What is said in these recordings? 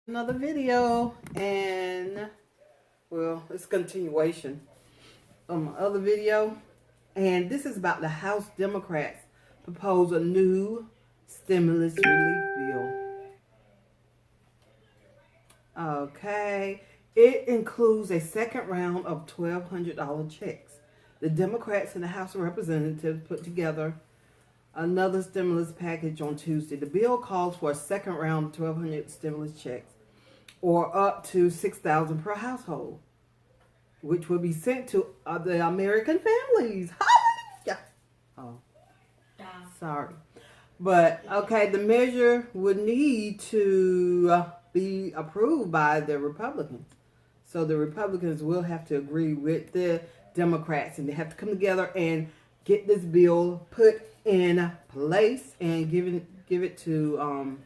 Another video, and well, it's continuation of my other video, and this is about the House Democrats propose a new stimulus relief bill. Okay, it includes a second round of $1,200 checks. The Democrats in the House of Representatives put together another stimulus package on Tuesday. The bill calls for a second round of 1,200 stimulus checks, or up to $6,000 per household, which will be sent to the American families. Hallelujah! Oh, sorry. But, okay, the measure would need to be approved by the Republicans. So the Republicans will have to agree with the Democrats, and they have to come together and get this bill put in place and give it to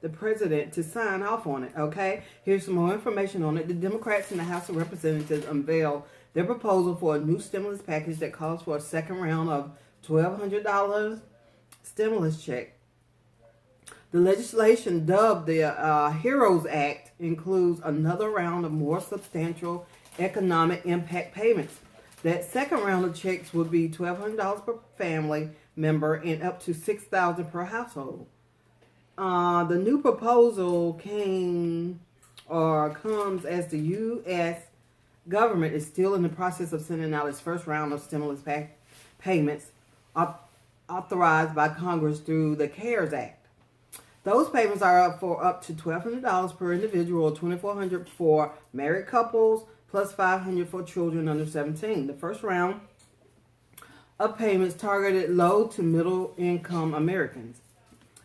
the president to sign off on it. Okay, here's some more information on it. The Democrats in the House of Representatives unveiled their proposal for a new stimulus package that calls for a second round of $1,200 stimulus check. The legislation, dubbed the HEROES Act, includes another round of more substantial economic impact payments. That second round of checks would be $1,200 per family member and up to $6,000 per household. The new proposal comes as the U.S. government is still in the process of sending out its first round of stimulus payments authorized by Congress through the CARES Act. Those payments are up to $1,200 per individual, or $2,400 for married couples, plus $500 for children under 17. The first round of payments targeted low to middle income Americans.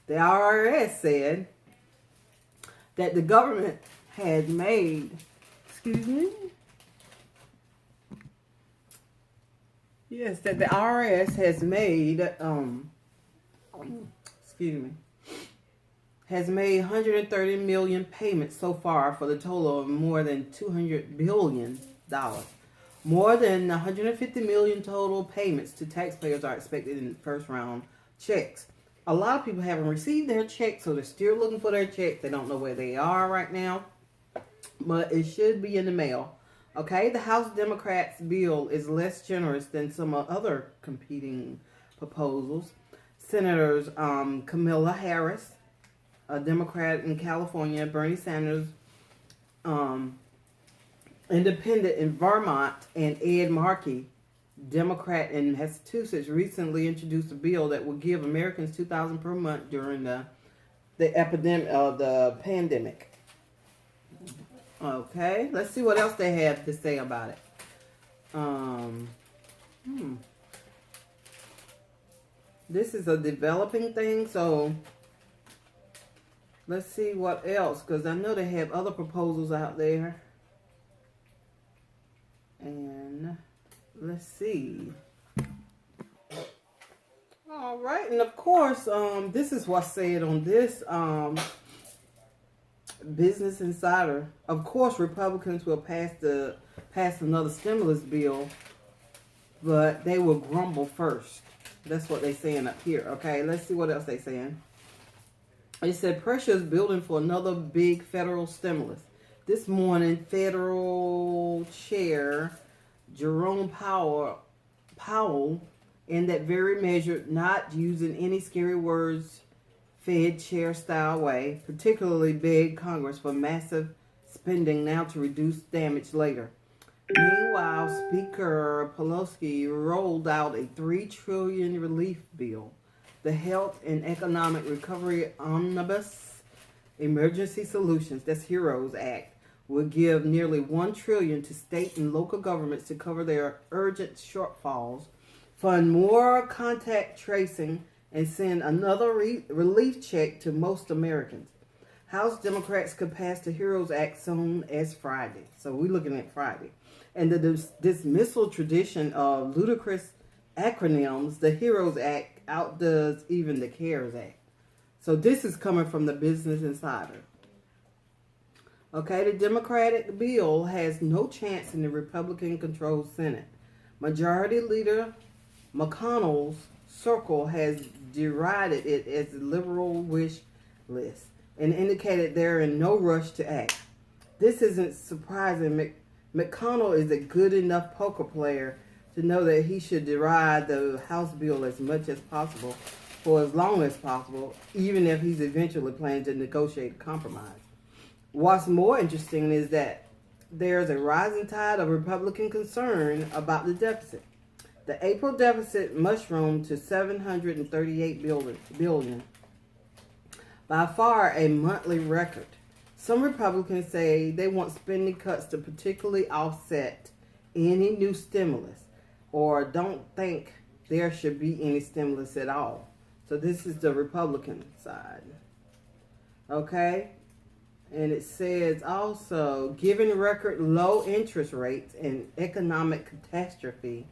The IRS said that the government had made, that the IRS has made, has made 130 million payments so far for the total of more than $200 billion. More than 150 million total payments to taxpayers are expected in the first round checks. A lot of people haven't received their checks, so they're still looking for their checks. They don't know where they are right now, but it should be in the mail. Okay, the House Democrats' bill is less generous than some other competing proposals. Senators Kamala Harris, a Democrat in California, Bernie Sanders, independent in Vermont, and Ed Markey, Democrat in Massachusetts, recently introduced a bill that will give Americans $2,000 per month during the epidemic of the pandemic. Okay, let's see what else they have to say about it. This is a developing thing, so let's see what else, because I know they have other proposals out there. And let's see. All right, and of course, this is what's said on this Business Insider. Of course, Republicans will pass another stimulus bill, but they will grumble first. That's what they're saying up here. Okay, let's see what else they're saying. They said pressure is building for another big federal stimulus. This morning, Federal Chair Jerome Powell, in that very measure, not using any scary words, Fed chair style way, particularly begged Congress for massive spending now to reduce damage later. Meanwhile, Speaker Pelosi rolled out a $3 trillion relief bill. The Health and Economic Recovery Omnibus Emergency Solutions, that's HEROES Act, will give nearly $1 trillion to state and local governments to cover their urgent shortfalls, fund more contact tracing, and send another relief check to most Americans. House Democrats could pass the HEROES Act soon as Friday. So we're looking at Friday. And the dismissal tradition of ludicrous acronyms, the HEROES Act outdoes even the CARES Act. So this is coming from the Business Insider. Okay, the Democratic bill has no chance in the Republican-controlled Senate. Majority Leader McConnell's circle has derided it as a liberal wish list. and indicated they're in no rush to act. This isn't surprising. McConnell is a good enough poker player to know that he should deride the House bill as much as possible for as long as possible, even if he's eventually planning to negotiate a compromise. What's more interesting is that there's a rising tide of Republican concern about the deficit. The April deficit mushroomed to $738 billion, by far a monthly record. Some Republicans say they want spending cuts to particularly offset any new stimulus, or don't think there should be any stimulus at all. So this is the Republican side. Okay? And it says also, given record low interest rates and economic catastrophe,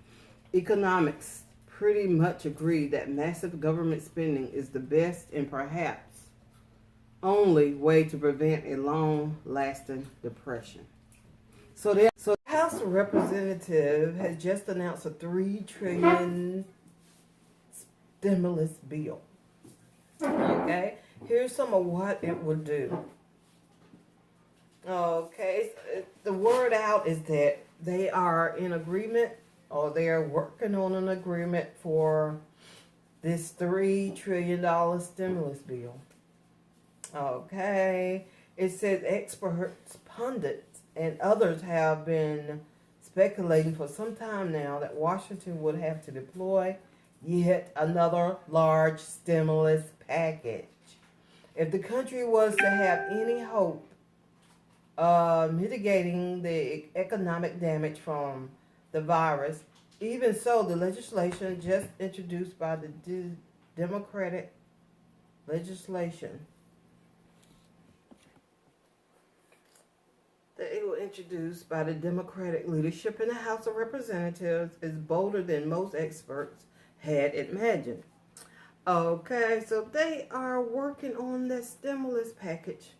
economics pretty much agree that massive government spending is the best and perhaps only way to prevent a long-lasting depression. So the House of Representatives has just announced a $3 trillion stimulus bill. Okay, here's some of what it would do. Okay, the word out is that they are in agreement, or they are working on an agreement for this $3 trillion stimulus bill. Okay, it says experts, pundits, and others have been speculating for some time now that Washington would have to deploy yet another large stimulus package. If the country was to have any hope mitigating the economic damage from the virus, even so, the legislation just introduced by the Democratic legislation that it was introduced by the Democratic leadership in the House of Representatives is bolder than most experts had imagined. Okay, so they are working on the stimulus package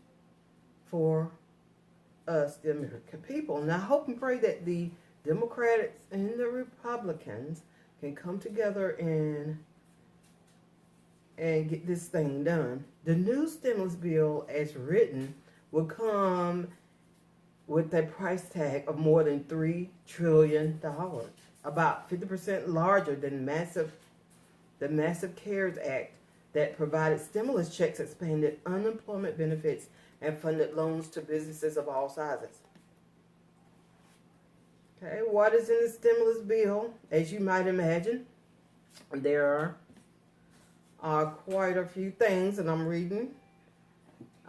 for us, the American people. Now, I hope and pray that the Democrats and the Republicans can come together and get this thing done. The new stimulus bill, as written, will come with a price tag of more than $3 trillion, about 50% larger than the massive CARES Act that provided stimulus checks, expanded unemployment benefits, and funded loans to businesses of all sizes. Okay, what is in the stimulus bill? As you might imagine, there are quite a few things, and I'm reading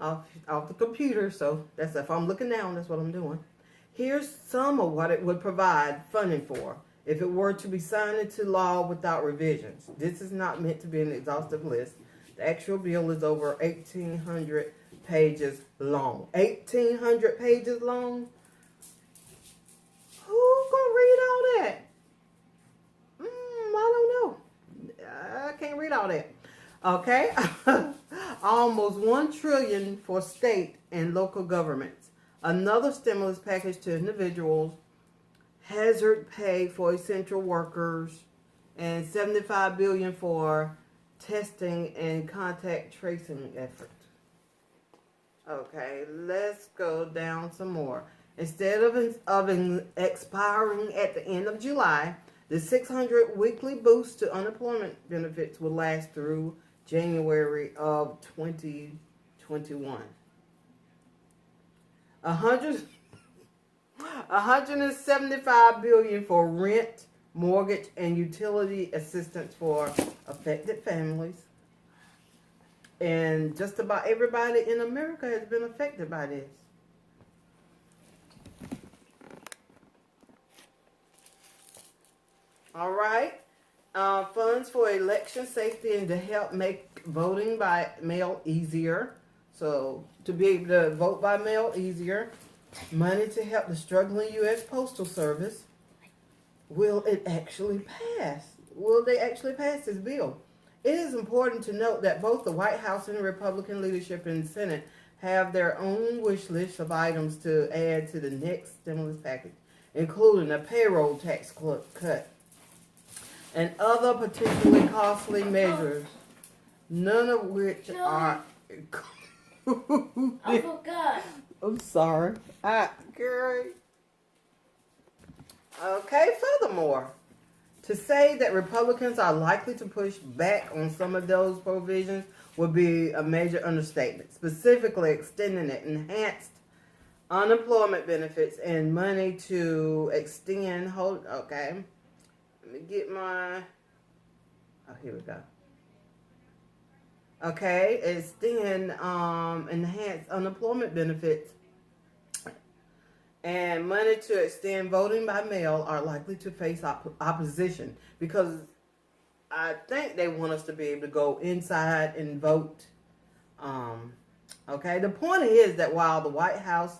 off the computer, so that's if I'm looking down, that's what I'm doing. Here's some of what it would provide funding for if it were to be signed into law without revisions. This is not meant to be an exhaustive list. The actual bill is over 1,800 pages long. 1,800 pages long? Who's gonna read all that? I don't know. I can't read all that. Okay? Almost $1 trillion for state and local governments. Another stimulus package to individuals, hazard pay for essential workers, and $75 billion for testing and contact tracing efforts. Okay, let's go down some more. Instead of expiring at the end of July, the 600 weekly boost to unemployment benefits will last through January of 2021. $175 billion for rent, mortgage, and utility assistance for affected families. And just about everybody in America has been affected by this. All right. Funds for election safety and to help make voting by mail easier. So to be able to vote by mail easier. Money to help the struggling U.S. Postal Service. Will it actually pass? Will they actually pass this bill? It is important to note that both the White House and the Republican leadership in the Senate have their own wish list of items to add to the next stimulus package, including a payroll tax cut and other potentially costly measures, none of which are I forgot. I'm sorry. Girl. Okay, furthermore, to say that Republicans are likely to push back on some of those provisions would be a major understatement, specifically extending the enhanced unemployment benefits and money to extend, okay, let me get my, oh, here we go. Okay, extend enhanced unemployment benefits and money to extend voting by mail are likely to face opposition because I think they want us to be able to go inside and vote. Okay, the point is that while the White House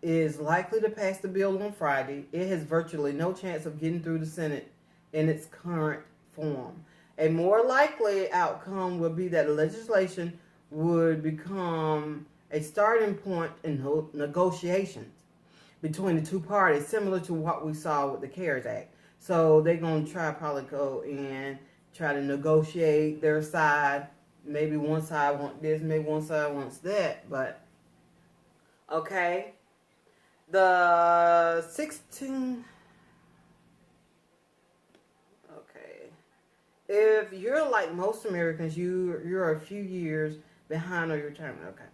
is likely to pass the bill on Friday, it has virtually no chance of getting through the Senate in its current form. A more likely outcome would be that legislation would become a starting point in negotiations between the two parties, similar to what we saw with the CARES Act. So they're going to probably go and try to negotiate their side. Maybe one side wants this, maybe one side wants that. But, okay. The 16... Okay. If you're like most Americans, you're a few years behind on your retirement. Okay.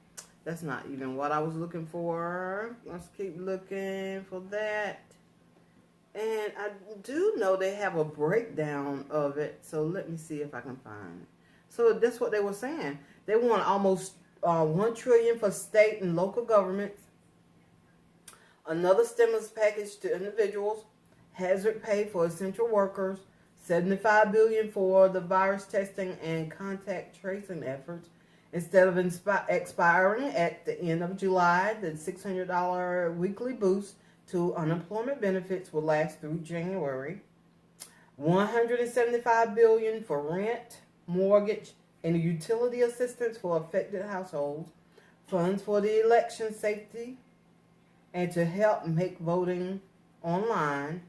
That's not even what I was looking for. Let's keep looking for that. And I do know they have a breakdown of it. So let me see if I can find it. So that's what they were saying. They want almost $1 trillion for state and local governments. Another stimulus package to individuals. Hazard pay for essential workers. $75 billion for the virus testing and contact tracing efforts. Instead of expiring at the end of July, the $600 weekly boost to unemployment benefits will last through January. $175 billion for rent, mortgage, and utility assistance for affected households. Funds for the election safety and to help make voting online.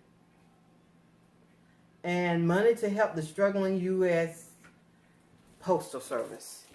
And money to help the struggling U.S. Postal Service.